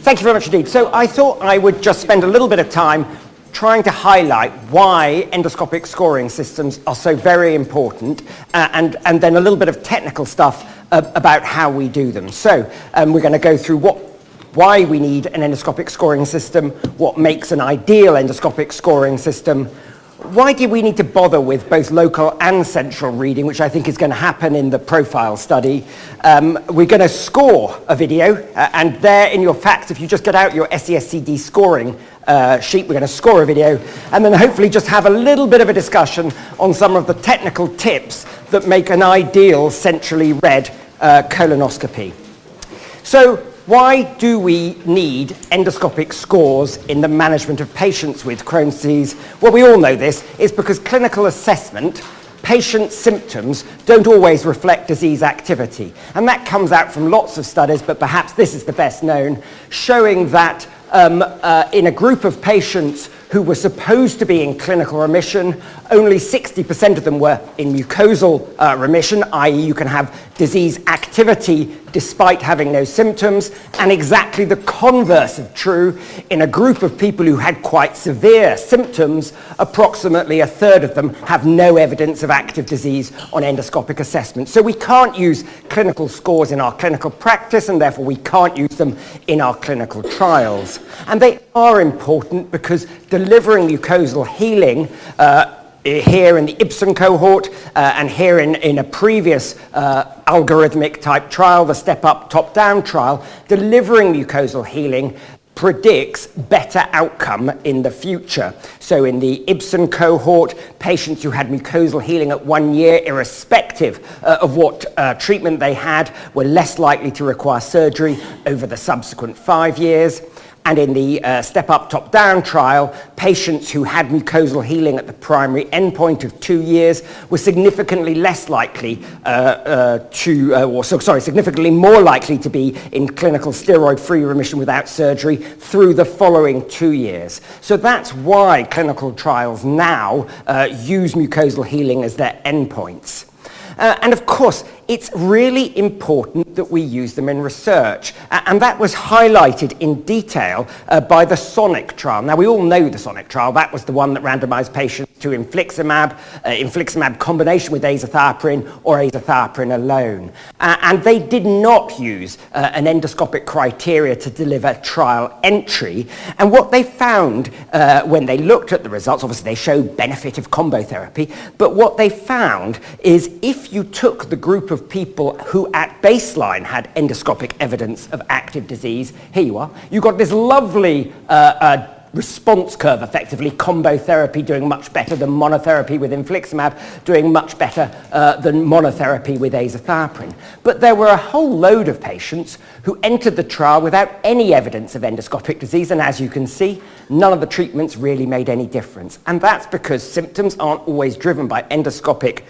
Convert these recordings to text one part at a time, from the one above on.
Thank you very much indeed. So I thought I would just spend a little bit of time trying to highlight why endoscopic scoring systems are so very important, and then a little bit of technical stuff about how we do them. So we're going to go through why we need an endoscopic scoring system, what makes an ideal endoscopic scoring system, why do we need to bother with both local and central reading, which I think is going to happen in the profile study. We're going to score a video, and there in your facts, if you just get out your SESCD scoring sheet, we're going to score a video, and then hopefully just have a little bit of a discussion on some of the technical tips that make an ideal centrally read colonoscopy. So why do we need endoscopic scores in the management of patients with Crohn's disease? Well, we all know this. It's because clinical assessment, patient symptoms, don't always reflect disease activity. And that comes out from lots of studies, but perhaps this is the best known, showing that in a group of patients who were supposed to be in clinical remission, only 60% of them were in mucosal remission, i.e. you can have disease activity despite having no symptoms, and exactly the converse of true. In a group of people who had quite severe symptoms, approximately a third of them have no evidence of active disease on endoscopic assessment. So we can't use clinical scores in our clinical practice, and therefore we can't use them in our clinical trials. And they are important because delivering mucosal healing here in the Ibsen cohort and here in a previous algorithmic type trial, the step-up, top-down trial, delivering mucosal healing predicts better outcome in the future. So in the Ibsen cohort, patients who had mucosal healing at 1 year, irrespective of what treatment they had, were less likely to require surgery over the subsequent 5 years. And in the step-up, top-down trial, patients who had mucosal healing at the primary endpoint of 2 years were significantly less likely significantly more likely to be in clinical steroid-free remission without surgery through the following 2 years. So that's why clinical trials now use mucosal healing as their endpoints. And of course, it's really important that we use them in research. And that was highlighted in detail by the SONIC trial. Now, we all know the SONIC trial. That was the one that randomized patients to infliximab combination with azathioprine or azathioprine alone. And they did not use an endoscopic criteria to deliver trial entry. And what they found when they looked at the results, obviously they showed benefit of combo therapy, but what they found is if you took the group of people who at baseline had endoscopic evidence of active disease, here you are, you got this lovely response curve, effectively, combo therapy doing much better than monotherapy with infliximab, doing much better than monotherapy with azathioprine. But there were a whole load of patients who entered the trial without any evidence of endoscopic disease, and as you can see, none of the treatments really made any difference. And that's because symptoms aren't always driven by endoscopic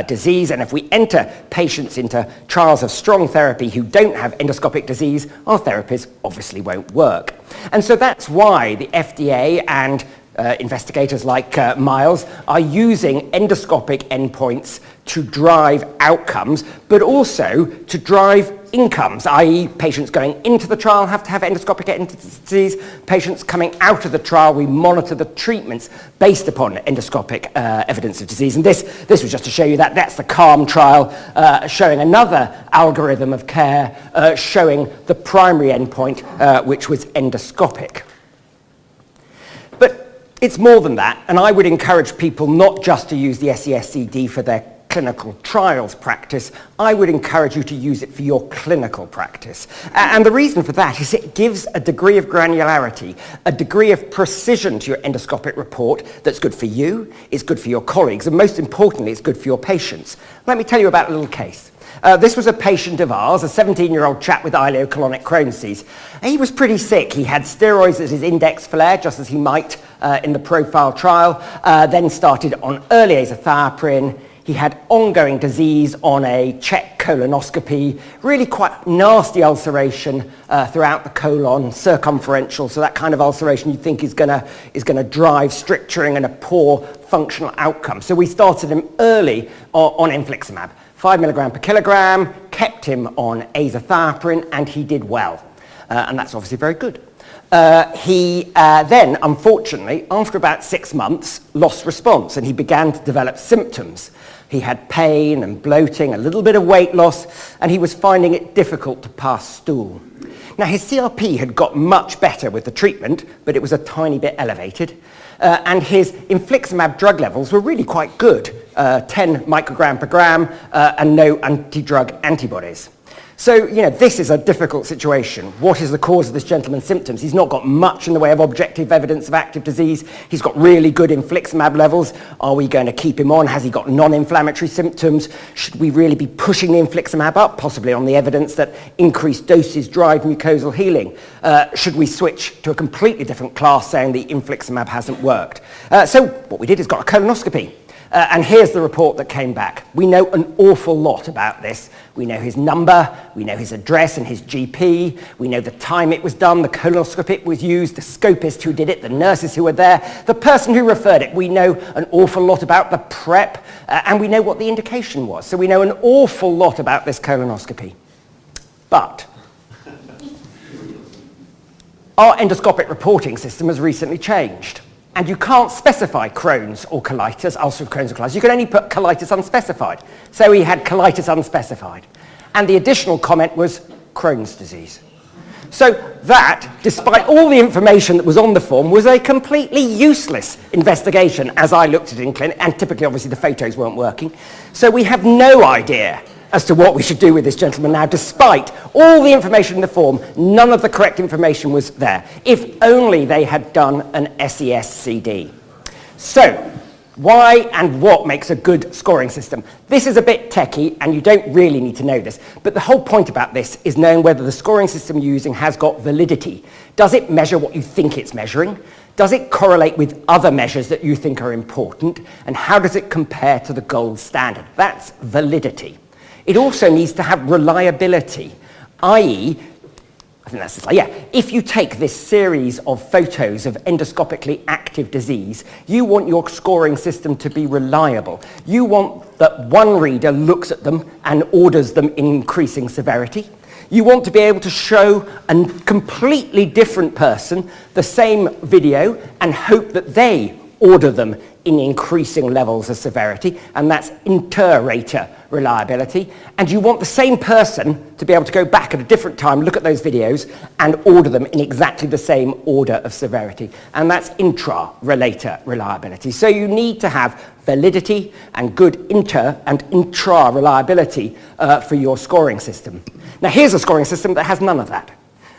disease, and if we enter patients into trials of strong therapy who don't have endoscopic disease, our therapies obviously won't work. And so that's why the FDA and investigators like Miles are using endoscopic endpoints to drive outcomes, but also to drive incomes, i.e. patients going into the trial have to have endoscopic disease, patients coming out of the trial, we monitor the treatments based upon endoscopic evidence of disease. And this was just to show you that that's the CALM trial, showing another algorithm of care, showing the primary endpoint, which was endoscopic. But it's more than that, and I would encourage people not just to use the SESCD for their clinical trials practice, I would encourage you to use it for your clinical practice. And the reason for that is it gives a degree of granularity, a degree of precision to your endoscopic report that's good for you, it's good for your colleagues, and most importantly, it's good for your patients. Let me tell you about a little case. This was a patient of ours, a 17-year-old chap with ileocolonic Crohn's disease. He was pretty sick. He had steroids at his index flare, just as he might in the profile trial, then started on early azathioprine. He had ongoing disease on a check colonoscopy, really quite nasty ulceration throughout the colon, circumferential, so that kind of ulceration you think is going to drive stricturing and a poor functional outcome. So we started him early on infliximab. 5 milligram per kilogram, kept him on azathioprine, and he did well. And that's obviously very good. He then, unfortunately, after about 6 months, lost response, and he began to develop symptoms. He had pain and bloating, a little bit of weight loss, and he was finding it difficult to pass stool. Now, his CRP had got much better with the treatment, but it was a tiny bit elevated. And his infliximab drug levels were really quite good, 10 microgram per gram, and no anti-drug antibodies. So, this is a difficult situation. What is the cause of this gentleman's symptoms? He's not got much in the way of objective evidence of active disease. He's got really good infliximab levels. Are we going to keep him on? Has he got non-inflammatory symptoms? Should we really be pushing the infliximab up, possibly on the evidence that increased doses drive mucosal healing? Should we switch to a completely different class saying the infliximab hasn't worked? So what we did is got a colonoscopy. And here's the report that came back. We know an awful lot about this. We know his number, we know his address and his GP, we know the time it was done, the colonoscope was used, the scopist who did it, the nurses who were there, the person who referred it. We know an awful lot about the prep, and we know what the indication was. So we know an awful lot about this colonoscopy. But our endoscopic reporting system has recently changed. And you can't specify Crohn's or colitis, ulcerative Crohn's or colitis. You can only put colitis unspecified. So he had colitis unspecified. And the additional comment was Crohn's disease. So that, despite all the information that was on the form, was a completely useless investigation as I looked at it in clinic. And typically, obviously, the photos weren't working. So we have no idea as to what we should do with this gentleman now, despite all the information in the form. None of the correct information was there. If only they had done an SES-CD. So, why and what makes a good scoring system? This is a bit techie, and you don't really need to know this, but the whole point about this is knowing whether the scoring system you're using has got validity. Does it measure what you think it's measuring? Does it correlate with other measures that you think are important? And how does it compare to the gold standard? That's validity. It also needs to have reliability, i.e., I think that's the slide, yeah. If you take this series of photos of endoscopically active disease, you want your scoring system to be reliable. You want that one reader looks at them and orders them in increasing severity. You want to be able to show a completely different person the same video and hope that they order them in increasing levels of severity, and that's inter-rater reliability. And you want the same person to be able to go back at a different time, look at those videos, and order them in exactly the same order of severity. And that's intra-relator reliability. So you need to have validity and good inter and intra-reliability for your scoring system. Now here's a scoring system that has none of that.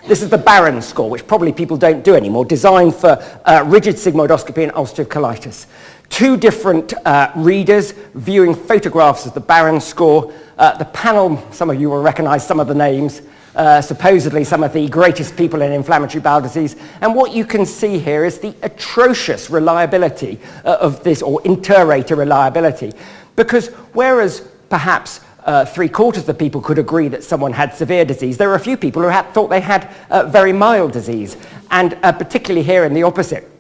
This is the Barron score, which probably people don't do anymore, designed for rigid sigmoidoscopy and ulcerative colitis. 2 different readers viewing photographs of the Barron score. The panel, some of you will recognize some of the names, supposedly some of the greatest people in inflammatory bowel disease. And what you can see here is the atrocious reliability of this, or inter-rater reliability. Because whereas perhaps 3/4 of the people could agree that someone had severe disease, there were a few people who thought they had very mild disease. And particularly here in the opposite,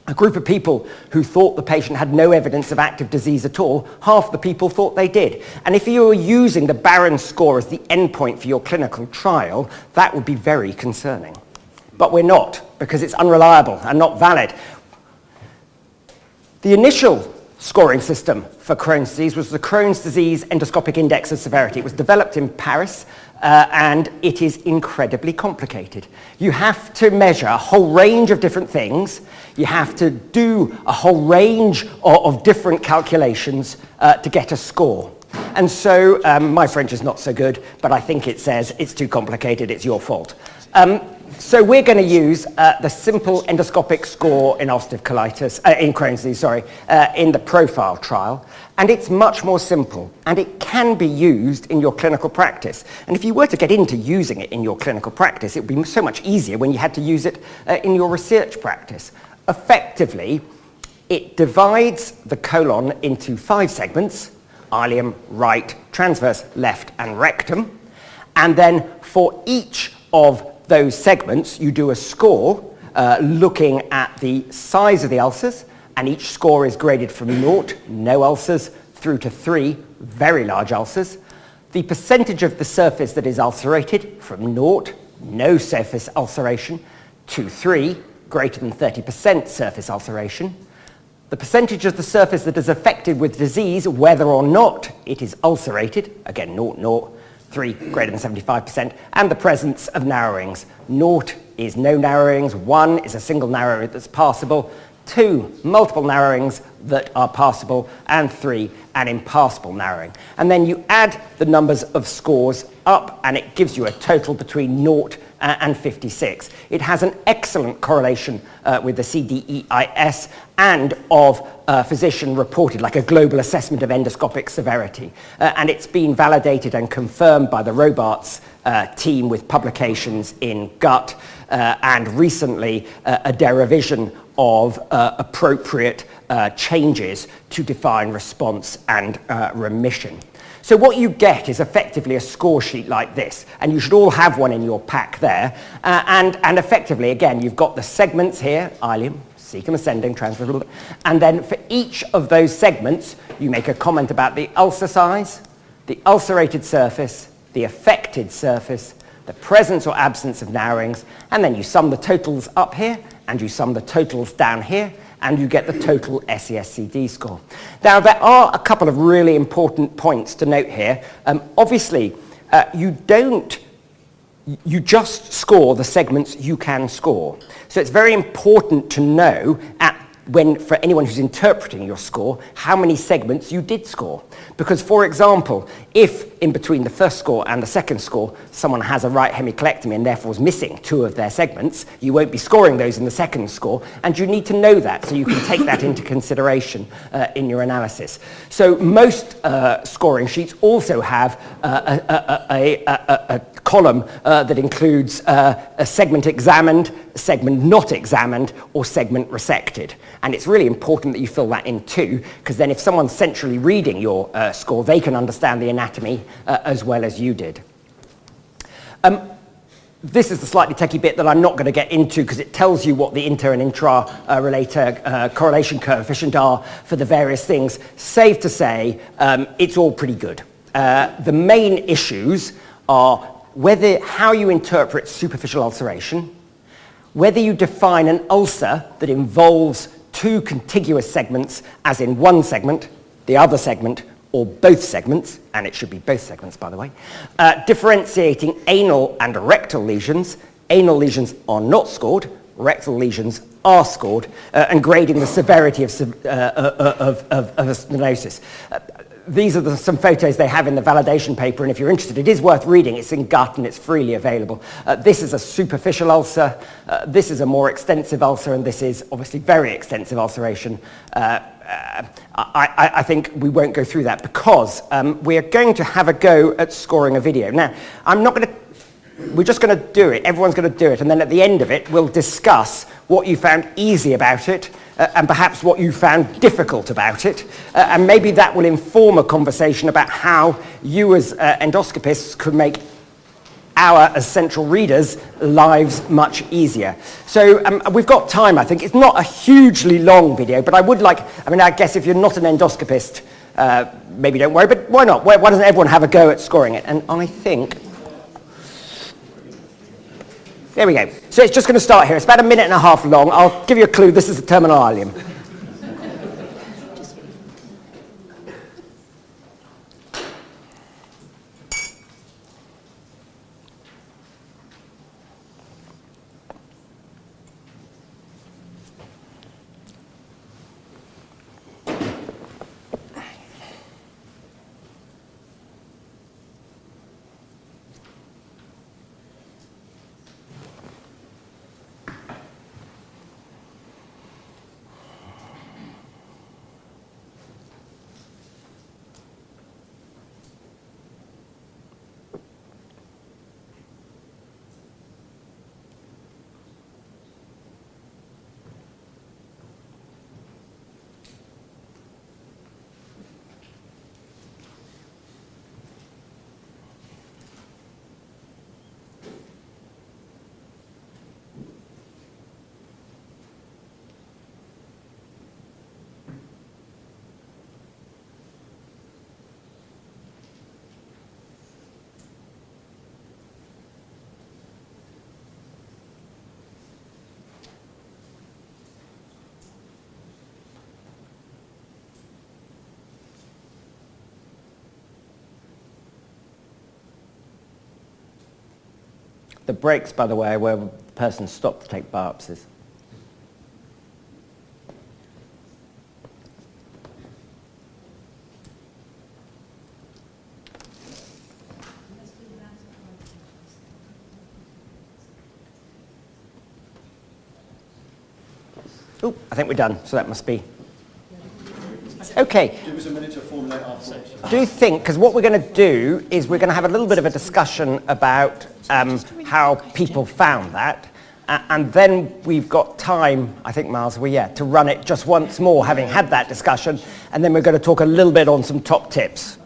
a group of people who thought the patient had no evidence of active disease at all, half the people thought they did. And if you were using the Barron score as the endpoint for your clinical trial, that would be very concerning. But we're not, because it's unreliable and not valid. The initial scoring system for Crohn's disease was the Crohn's Disease Endoscopic Index of Severity. It was developed in Paris, and it is incredibly complicated. You have to measure a whole range of different things. You have to do a whole range of different calculations to get a score. And so, my French is not so good, but I think it says it's too complicated, it's your fault. So we're going to use the simple endoscopic score in ulcerative colitis, in Crohn's disease, in the profile trial. And it's much more simple, and it can be used in your clinical practice. And if you were to get into using it in your clinical practice, it would be so much easier when you had to use it in your research practice. Effectively, it divides the colon into 5 segments: ileum, right, transverse, left, and rectum. And then for each of those segments, you do a score looking at the size of the ulcers, and each score is graded from 0, no ulcers, through to 3, very large ulcers. the percentage of the surface that is ulcerated from 0, no surface ulceration, to 3, greater than 30% surface ulceration, the percentage of the surface that is affected with disease, whether or not it is ulcerated, again 0, 0, 3, greater than 75%, and the presence of narrowings. 0 is no narrowings, 1 is a single narrowing that's passable, 2, multiple narrowings that are passable, and 3, an impassable narrowing. And then you add the numbers of scores up, and it gives you a total between 0 and 56. It has an excellent correlation with the CDEIS and of physician reported, like a global assessment of endoscopic severity. And it's been validated and confirmed by the Robarts team with publications in Gut and recently a derivation of appropriate changes to define response and remission. So what you get is effectively a score sheet like this, and you should all have one in your pack there. And effectively, again, you've got the segments here, ileum, cecum ascending, transverse, and then for each of those segments, you make a comment about the ulcer size, the ulcerated surface, the affected surface, the presence or absence of narrowings, and then you sum the totals up here, and you sum the totals down here, and you get the total SESCD score. Now, there are a couple of really important points to note here. Obviously, you just score the segments you can score. So it's very important to know for anyone who's interpreting your score, how many segments you did score. Because, for example, if in between the first score and the second score, someone has a right hemicolectomy and therefore is missing 2 of their segments, you won't be scoring those in the second score, and you need to know that so you can take that into consideration in your analysis. So most scoring sheets also have a column that includes a segment examined, segment not examined, or segment resected. And it's really important that you fill that in too, because then if someone's centrally reading your score, they can understand the anatomy as well as you did. This is the slightly techie bit that I'm not going to get into because it tells you what the inter and intra-relator correlation coefficient are for the various things. Safe to say, it's all pretty good. The main issues are how you interpret superficial ulceration, whether you define an ulcer that involves 2 contiguous segments, as in one segment, the other segment, or both segments, and it should be both segments, by the way, differentiating anal and rectal lesions. Anal lesions are not scored, rectal lesions are scored, and grading the severity of a stenosis. These are some photos they have in the validation paper, and if you're interested, it is worth reading. It's in Gut and it's freely available. This is a superficial ulcer, this is a more extensive ulcer, and this is obviously very extensive ulceration. I think we won't go through that because we are going to have a go at scoring a video. Now, we're just going to do it, everyone's going to do it, and then at the end of it, we'll discuss what you found easy about it, and perhaps what you found difficult about it, and maybe that will inform a conversation about how you as endoscopists could make our, as central readers, lives much easier. So we've got time, I think. It's not a hugely long video, but I guess if you're not an endoscopist, maybe don't worry, but why not? Why doesn't everyone have a go at scoring it? And I think, there we go. So it's just going to start here. It's about 1.5 minutes long. I'll give you a clue. This is the terminal ileum. The breaks, by the way, are where the person stopped to take biopsies. Oh, I think we're done, so that must be... Okay. Give us a minute to formulate our thoughts. Do you think, because what we're going to do is we're going to have a little bit of a discussion about how people found that, and then we've got time, I think, Miles, to run it just once more, having had that discussion, and then we're going to talk a little bit on some top tips.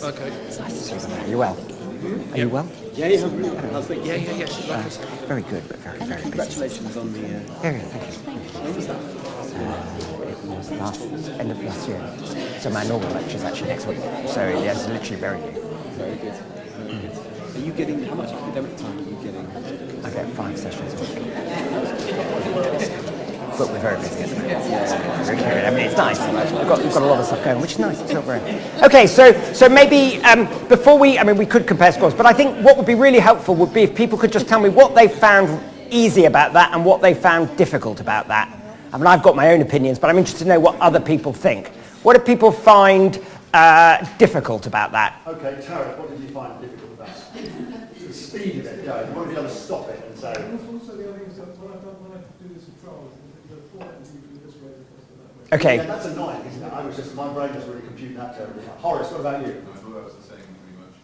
Okay. Are you well? Are you well? Yeah. Yeah. Very good, but very, very busy. Congratulations on the... Very good, thank you. When was that? It was end of last year. So my normal lecture is actually next week. So yes, literally very new. Very good. Very good. Are you getting... How much academic time are you getting? I get 5 sessions a week. But we're very busy at the moment. I mean, it's nice. We've got a lot of stuff going, which is nice. It's not very... Okay, so maybe before we could compare scores, but I think what would be really helpful would be if people could just tell me what they found easy about that and what they found difficult about that. I mean, I've got my own opinions, but I'm interested to know what other people think. What do people find difficult about that? Okay, Tara, what did you find difficult about it? The speed of it going. You want to be able to stop it and say... Also, the other thing is that when I do this in trials, the format is usually this way as opposed to that way. Okay. Yeah, that's annoying, isn't it? My brain was really computing that terribly. Horace, what about you? I thought that was the same pretty much.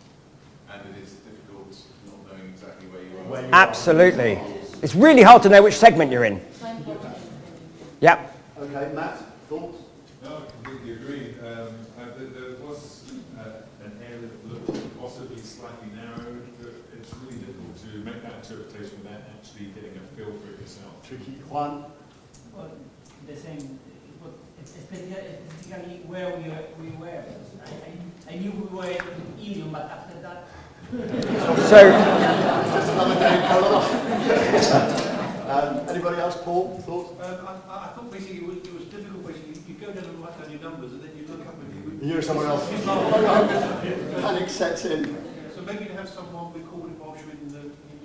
And it is difficult not knowing exactly where you are. Absolutely. It's really hard to know which segment you're in. Yep. Okay, Matt, thoughts? No, I completely agree. There was an area that looked possibly slightly narrowed, but it's really difficult to make that interpretation without actually getting a feel for it yourself. Tricky. Juan? Well, the same, specifically where we were. I knew we were in Ilium, but after that... So... Just another day in Colorado. Anybody else? Paul, thoughts? I thought basically it was difficult. Basically, you go down and write down your numbers, and then you look up and you You're somewhere else. Panic sets in. So maybe to have someone recording while you're in the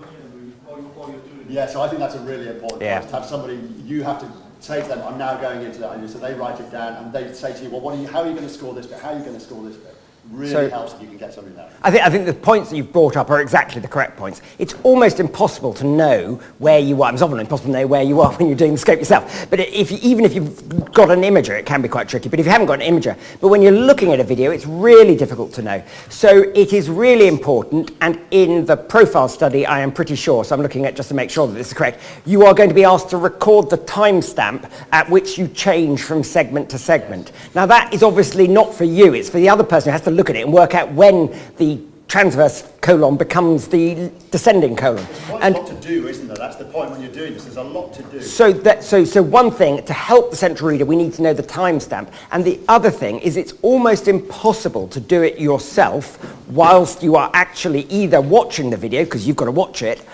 room, while you're doing it. Yeah, so I think that's a really important point. To have somebody, you have to say to them, I'm now going into that, and so they write it down, and they say to you, well, how are you going to score this bit? How are you going to score this bit? Really helps if you can get something there. I think the points that you've brought up are exactly the correct points. It's almost impossible to know where you are. It's often impossible to know where you are when you're doing the scope yourself. But even if you've got an imager, it can be quite tricky. But if you haven't got an imager, but when you're looking at a video, it's really difficult to know. So it is really important. And in the profile study, I am pretty sure, so I'm looking at just to make sure that this is correct, you are going to be asked to record the timestamp at which you change from segment to segment. Now that is obviously not for you. It's for the other person who has to look at it and work out when the transverse colon becomes the descending colon. There's a lot to do, isn't there? That's the point when you're doing this. There's a lot to do. So one thing, to help the central reader, we need to know the timestamp. And the other thing is it's almost impossible to do it yourself whilst you are actually either watching the video, because you've got to watch it,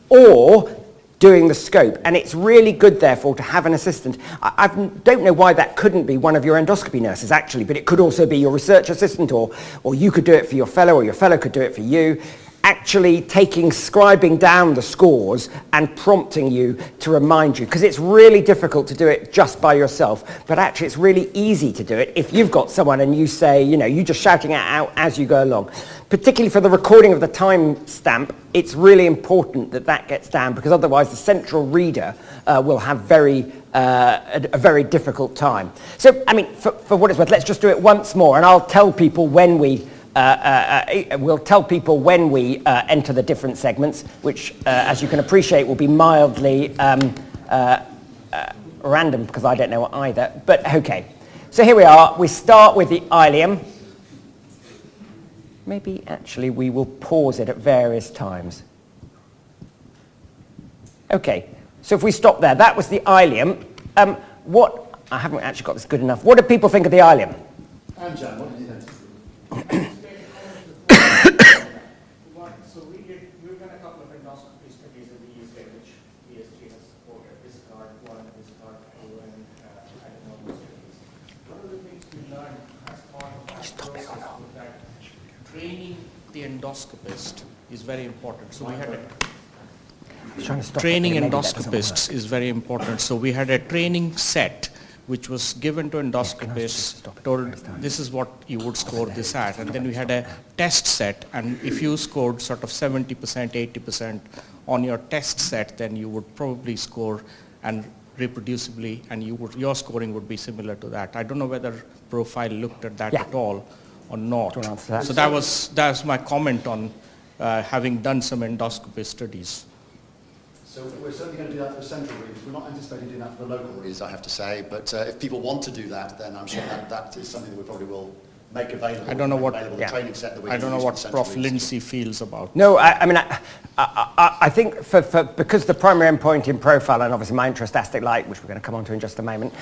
or doing the scope. And it's really good, therefore, to have an assistant. I don't know why that couldn't be one of your endoscopy nurses, actually, but it could also be your research assistant, or you could do it for your fellow, or your fellow could do it for you. Actually scribing down the scores and prompting you to remind you, because it's really difficult to do it just by yourself, but actually it's really easy to do it if you've got someone and you say, you just shouting it out as you go along. Particularly for the recording of the timestamp, it's really important that gets down, because otherwise the central reader will have a very difficult time. So, for what it's worth, let's just do it once more, and I'll tell people when we we'll tell people when we enter the different segments, which, as you can appreciate, will be mildly random, because I don't know either. But okay, so here we are. We start with the ileum. Maybe actually we will pause it at various times. Okay, so if we stop there, that was the ileum. I haven't actually got this good enough. What do people think of the ileum? And Jan, what did you think? So we've done a couple of endoscopy studies in the UK, which PSG has supported, discard 1, discard 2, and adenoma studies. One of the things we learned as part of that process was that training the endoscopist is very important. So we had training endoscopists is very important. So we had a training set which was given to endoscopists, told this is what you would score this at. And then we had a test set, and if you scored sort of 70%, 80% on your test set, then you would probably score and reproducibly, and your scoring would be similar to that. I don't know whether Profile looked at that at all or not. So that was my comment on having done some endoscopy studies. So we're certainly going to do that for the central reads. We're not anticipating doing that for the local reads, I have to say. But if people want to do that, then I'm sure that is something that we probably will make available. I don't know what the training set that we I don't know what Prof. Lindsay feels about. No, I think because the primary endpoint in Profile, and obviously my intrastastic light, which we're going to come on to in just a moment,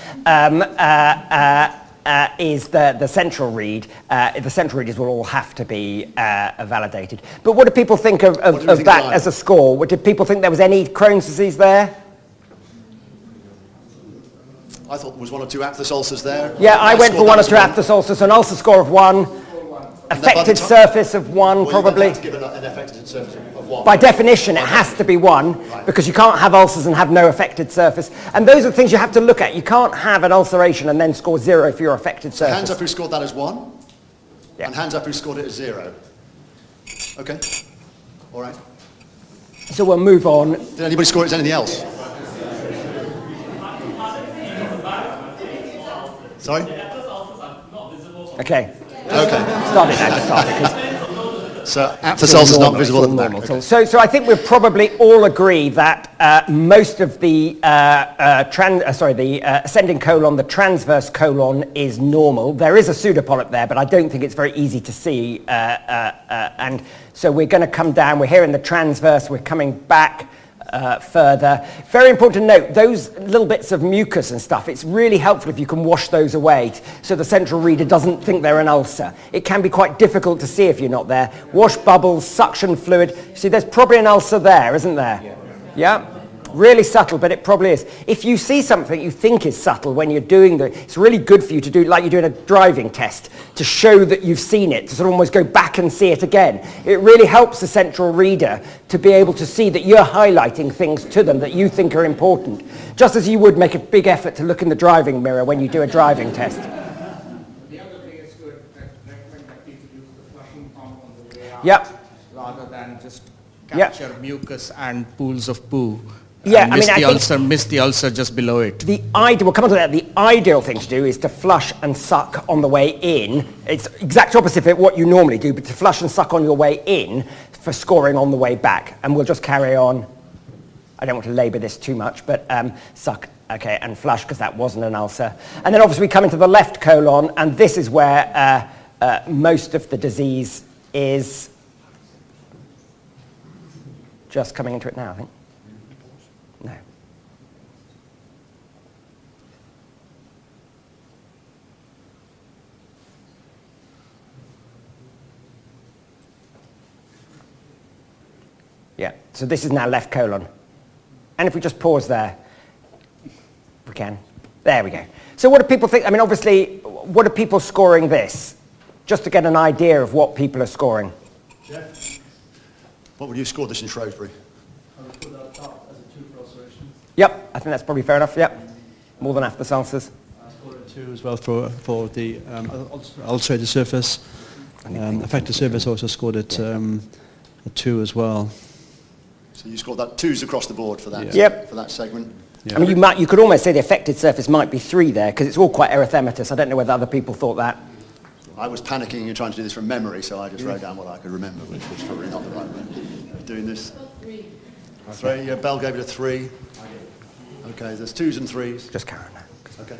is the central read. The central readers will all have to be validated. But what do people think of that as a score? Did people think there was any Crohn's disease there? I thought there was 1 or 2 aphthous ulcers there. Yeah, I went for 1 or 2 aphthous ulcers, an ulcer score of 1, affected surface of 1 probably. You have to give an affected surface of 1. By definition, it has to be 1 because you can't have ulcers and have no affected surface. And those are the things you have to look at. You can't have an ulceration and then score 0 for your affected surface. Hands up who scored that as 1, yeah. And hands up who scored it as 0. Okay, all right. So we'll move on. Did anybody score it as anything else? Sorry? Okay. Okay. Start it now. So aphthous ulcers not visible at the back. Okay. So I think we'll probably all agree that most of the ascending colon, the transverse colon, is normal. There is a pseudopolyp there, but I don't think it's very easy to see. And so we're going to come down. We're here in the transverse. We're coming back further. Very important to note, those little bits of mucus and stuff, it's really helpful if you can wash those away so the central reader doesn't think they're an ulcer. It can be quite difficult to see if you're not there. Wash bubbles, suction fluid. See, there's probably an ulcer there, isn't there? Yeah? Really subtle, but it probably is. If you see something you think is subtle when you're doing it's really good for you to do, like you're doing a driving test, to show that you've seen it, to sort of almost go back and see it again. It really helps the central reader to be able to see that you're highlighting things to them that you think are important, just as you would make a big effort to look in the driving mirror when you do a driving test. The other thing is to recommend that people use the flushing pump on the way out, rather than just capture mucus and pools of poo. Yeah, miss the ulcer just below it. We'll come on to that. The ideal thing to do is to flush and suck on the way in. It's exact opposite of what you normally do, but to flush and suck on your way in for scoring on the way back. And we'll just carry on. I don't want to labour this too much, but suck, okay, and flush, because that wasn't an ulcer. And then obviously we come into the left colon, and this is where most of the disease is. Just coming into it now, I think. No. Yeah, so this is now left colon. And if we just pause there, we can. There we go. So what do people think? I mean, obviously, what are people scoring this? Just to get an idea of what people are scoring. Jeff, what would you score this in Shrewsbury? I would put that top as a 2 for ulceration. Yep, I think that's probably fair enough, yep. More than aphthous ulcers. I scored a 2 as well for the ulcerated surface. Affected surface also scored it a 2 as well. So you scored that 2s across the board for that, for that segment? Yeah. I mean, you could almost say the affected surface might be 3 there, because it's all quite erythematous. I don't know whether other people thought that. I was panicking and trying to do this from memory, so I just wrote down what I could remember, which was probably not the right way. Doing this. 3, yeah, Bell gave it a 3. Okay, there's 2s and 3s. Just carry on now. Okay.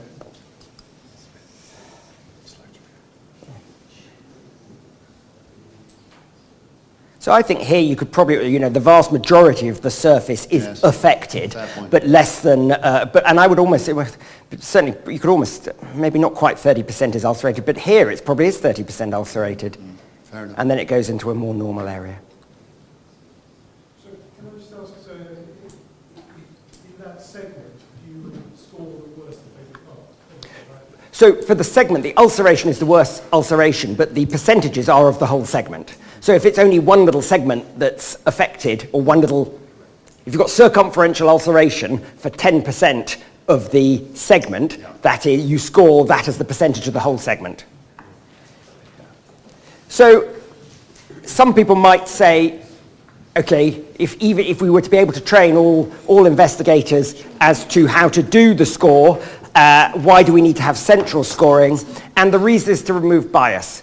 So I think here you could probably, the vast majority of the surface is Yes. affected, Fair point. but less than, and I would almost say, well, certainly you could almost, maybe not quite 30% is ulcerated, but here it probably is 30% ulcerated. Fair enough. And then it goes into a more normal area. So can I just ask, so in that segment, you score the worst affected part? Right? So for the segment, the ulceration is the worst ulceration, but the percentages are of the whole segment. So if it's only one little segment that's affected, or if you've got circumferential ulceration for 10% of the segment, that is, you score that as the percentage of the whole segment. So some people might say, okay, if we were to be able to train all investigators as to how to do the score, why do we need to have central scoring? And the reason is to remove bias.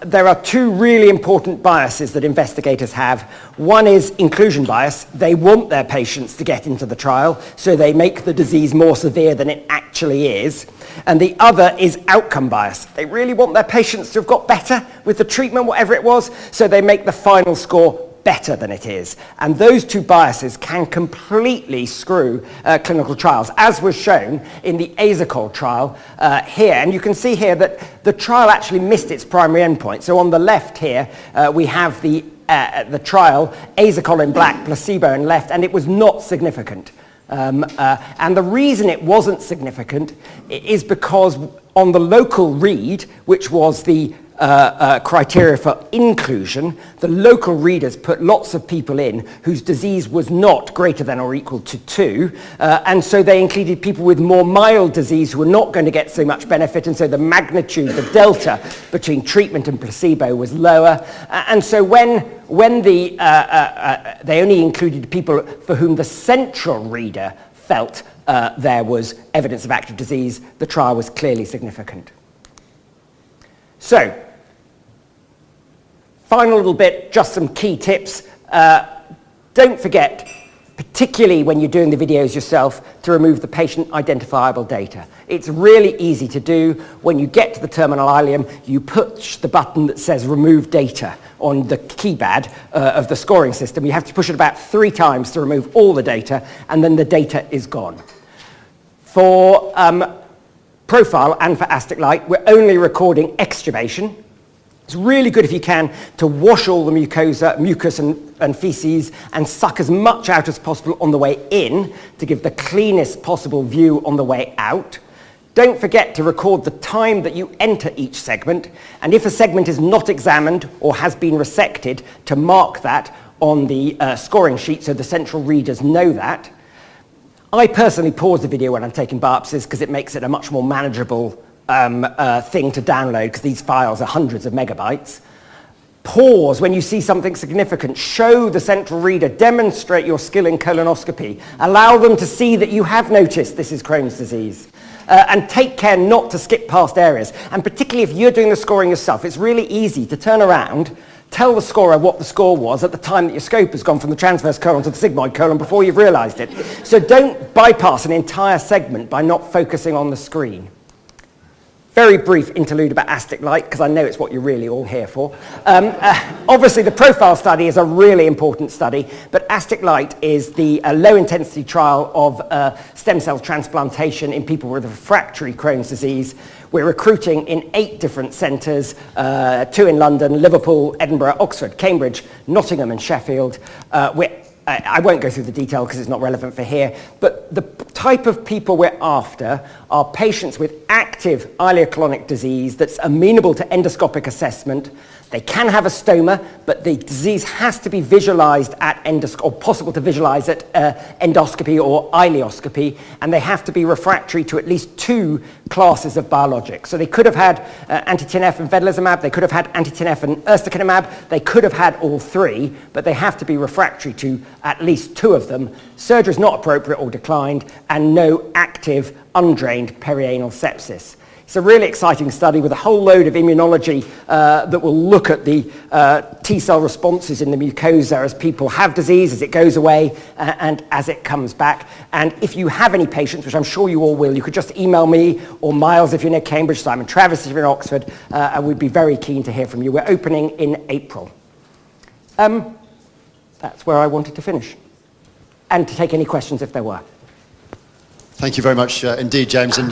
There are two really important biases that investigators have. One is inclusion bias. They want their patients to get into the trial, so they make the disease more severe than it actually is. And the other is outcome bias. They really want their patients to have got better with the treatment, whatever it was, so they make the final score better than it is. And those two biases can completely screw clinical trials, as was shown in the Asacol trial here. And you can see here that the trial actually missed its primary endpoint. So on the left here, we have the trial, Asacol in black, placebo in left, and it was not significant. And the reason it wasn't significant is because on the local read, which was the criteria for inclusion, the local readers put lots of people in whose disease was not greater than or equal to 2, and so they included people with more mild disease who were not going to get so much benefit, and so the magnitude, the delta between treatment and placebo was lower. And so when they only included people for whom the central reader felt there was evidence of active disease, the trial was clearly significant. So, final little bit, just some key tips. Don't forget, particularly when you're doing the videos yourself, to remove the patient identifiable data. It's really easy to do. When you get to the terminal ileum, you push the button that says remove data on the keypad of the scoring system. You have to push it about 3 times to remove all the data, and then the data is gone. For profile and for Astic Light, we're only recording extubation. It's really good if you can to wash all the mucus and feces and suck as much out as possible on the way in to give the cleanest possible view on the way out. Don't forget to record the time that you enter each segment, and if a segment is not examined or has been resected, to mark that on the scoring sheet so the central readers know that. I personally pause the video when I'm taking biopsies because it makes it a much more manageable thing to download, because these files are hundreds of megabytes. Pause when you see something significant. Show the central reader, demonstrate your skill in colonoscopy. Allow them to see that you have noticed this is Crohn's disease. And take care not to skip past areas. And particularly if you're doing the scoring yourself, it's really easy to turn around, tell the scorer what the score was at the time that your scope has gone from the transverse colon to the sigmoid colon before you've realised it. So don't bypass an entire segment by not focusing on the screen. Very brief interlude about Astic Light, because I know it's what you're really all here for. Obviously, the profile study is a really important study, but Astic Light is the low-intensity trial of stem cell transplantation in people with refractory Crohn's disease. We're recruiting in 8 different centres, 2 in London, Liverpool, Edinburgh, Oxford, Cambridge, Nottingham and Sheffield. I won't go through the detail because it's not relevant for here, but the type of people we're after are patients with active ileocolonic disease that's amenable to endoscopic assessment. They can have a stoma, but the disease has to be visualized at endoscopy, or possible to visualize at endoscopy or ileoscopy, and they have to be refractory to at least 2 classes of biologics. So they could have had anti-TNF and vedolizumab, they could have had anti-TNF and ustekinumab, they could have had all 3, but they have to be refractory to at least 2 of them. Surgery is not appropriate or declined, and no active, undrained perianal sepsis. It's a really exciting study with a whole load of immunology that will look at the T-cell responses in the mucosa as people have disease, as it goes away, and as it comes back. And if you have any patients, which I'm sure you all will, you could just email me, or Miles if you're near Cambridge, Simon Travis if you're in Oxford, and we'd be very keen to hear from you. We're opening in April. That's where I wanted to finish. And to take any questions if there were. Thank you very much indeed, James. And